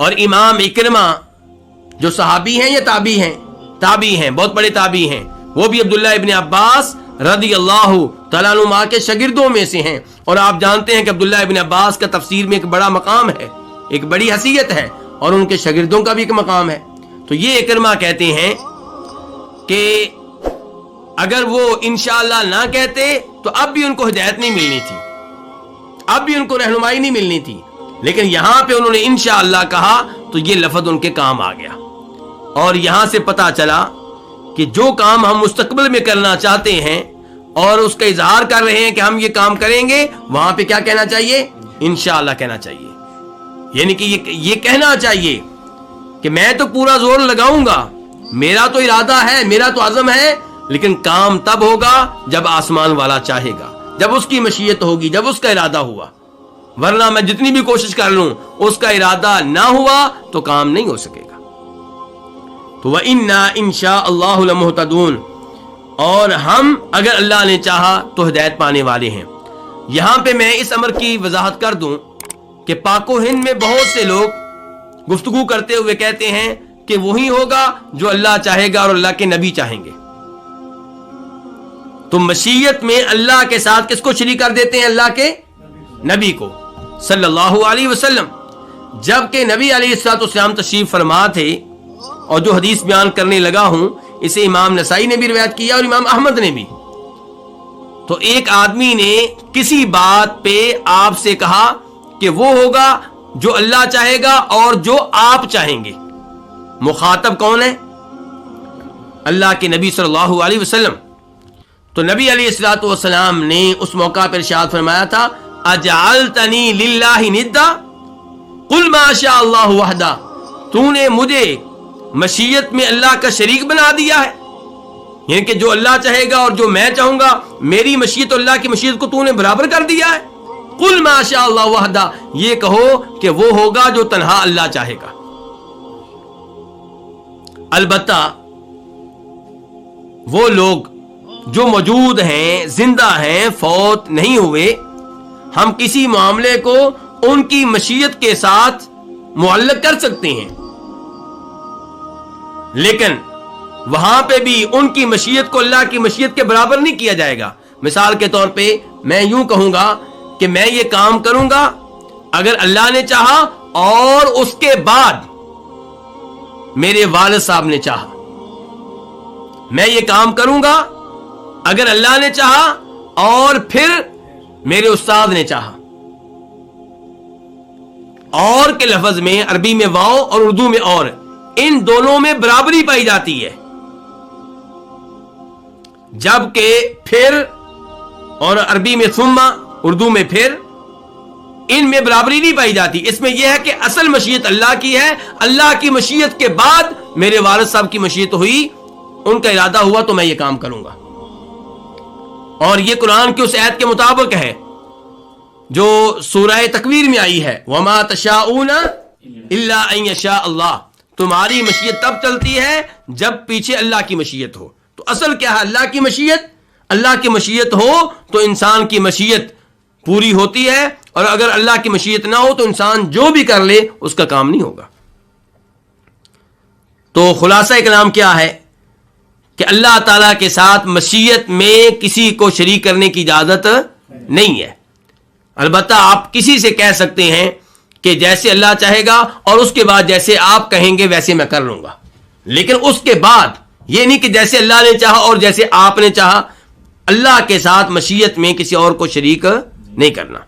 اور امام اکرمہ جو صحابی ہیں یا تابعی ہیں, بہت بڑے تابعی ہیں, وہ بھی عبداللہ ابن عباس رضی اللہ تعالیٰ عنہما کے شاگردوں میں سے ہیں. اور آپ جانتے ہیں کہ عبداللہ ابن عباس کا تفسیر میں ایک بڑا مقام ہے, ایک بڑی حیثیت ہے, اور ان کے شاگردوں کا بھی ایک مقام ہے. تو یہ اکرمہ کہتے ہیں کہ اگر وہ انشاءاللہ نہ کہتے تو اب بھی ان کو ہدایت نہیں ملنی تھی, اب بھی ان کو رہنمائی نہیں ملنی تھی, لیکن یہاں پہ انہوں نے انشاءاللہ کہا تو یہ لفظ ان کے کام آ گیا. اور یہاں سے پتا چلا کہ جو کام ہم مستقبل میں کرنا چاہتے ہیں اور اس کا اظہار کر رہے ہیں کہ ہم یہ کام کریں گے, وہاں پہ کیا کہنا چاہیے؟ انشاءاللہ کہنا چاہیے. یعنی کہ یہ کہنا چاہیے کہ میں تو پورا زور لگاؤں گا, میرا تو ارادہ ہے, میرا تو عزم ہے, لیکن کام تب ہوگا جب آسمان والا چاہے گا, جب اس کی مشیت ہوگی, جب اس کا ارادہ ہوا. ورنہ میں جتنی بھی کوشش کر لوں, اس کا ارادہ نہ ہوا تو کام نہیں ہو سکے گا. تو وَإِنَّا إِن شَاءَ اللَّهُ لَمُهْتَدُونَ, اور ہم اگر اللہ نے چاہا تو ہدایت پانے والے ہیں. یہاں پہ میں اس امر کی وضاحت کر دوں کہ پاک و ہند میں بہت سے لوگ گفتگو کرتے ہوئے کہتے ہیں کہ وہی ہوگا جو اللہ چاہے گا اور اللہ کے نبی چاہیں گے. تو مشیت میں اللہ کے ساتھ کس کو شریک کر دیتے ہیں؟ اللہ کے نبی کو صلی اللہ علیہ وسلم. جبکہ نبی علیہ الصلوۃ والسلام تشریف فرما تھے, اور جو حدیث بیان کرنے لگا ہوں اسے امام نسائی نے بھی روایت کیا اور امام احمد نے بھی. تو ایک آدمی نے کسی بات پہ آپ سے کہا کہ وہ ہوگا جو اللہ چاہے گا اور جو آپ چاہیں گے. مخاطب کون ہے؟ اللہ کے نبی صلی اللہ علیہ وسلم. تو نبی علیہ الصلوۃ والسلام نے اس موقع پر ارشاد فرمایا تھا, اجعلتنی للہ ندا قل ما شاء اللہ وحدہ, تو نے مجھے مشیت میں اللہ کا شریک بنا دیا ہے. یعنی کہ جو اللہ چاہے گا اور جو میں چاہوں گا, میری مشیت اور اللہ کی مشیت کو تو نے برابر کر دیا ہے. قل ما شاء اللہ وحدہ, یہ کہو کہ وہ ہوگا جو تنہا اللہ چاہے گا. البتہ وہ لوگ جو موجود ہیں, زندہ ہیں, فوت نہیں ہوئے, ہم کسی معاملے کو ان کی مشیت کے ساتھ معلق کر سکتے ہیں, لیکن وہاں پہ بھی ان کی مشیت کو اللہ کی مشیت کے برابر نہیں کیا جائے گا. مثال کے طور پہ میں یوں کہوں گا کہ میں یہ کام کروں گا اگر اللہ نے چاہا اور اس کے بعد میرے والد صاحب نے چاہا. میں یہ کام کروں گا اگر اللہ نے چاہا اور پھر میرے استاد نے چاہا. اور کے لفظ میں عربی میں واو اور اردو میں اور, ان دونوں میں برابری پائی جاتی ہے, جبکہ پھر اور عربی میں ثم, اردو میں پھر, ان میں برابری نہیں پائی جاتی. اس میں یہ ہے کہ اصل مشیت اللہ کی ہے, اللہ کی مشیت کے بعد میرے والد صاحب کی مشیت ہوئی, ان کا ارادہ ہوا تو میں یہ کام کروں گا. اور یہ قرآن کی اس آیت کے مطابق ہے جو سورہ تکویر میں آئی ہے, وما تشاؤون الا ان یشاء اللہ, تمہاری مشیت تب چلتی ہے جب پیچھے اللہ کی مشیت ہو. تو اصل کیا ہے؟ اللہ کی مشیت. اللہ کی مشیت ہو تو انسان کی مشیت پوری ہوتی ہے, اور اگر اللہ کی مشیت نہ ہو تو انسان جو بھی کر لے اس کا کام نہیں ہوگا. تو خلاصہ کلام کیا ہے کہ اللہ تعالیٰ کے ساتھ مشیت میں کسی کو شریک کرنے کی اجازت نہیں ہے. البتہ آپ کسی سے کہہ سکتے ہیں کہ جیسے اللہ چاہے گا اور اس کے بعد جیسے آپ کہیں گے ویسے میں کر لوں گا, لیکن اس کے بعد یہ نہیں کہ جیسے اللہ نے چاہا اور جیسے آپ نے چاہا. اللہ کے ساتھ مشیت میں کسی اور کو شریک نہیں کرنا.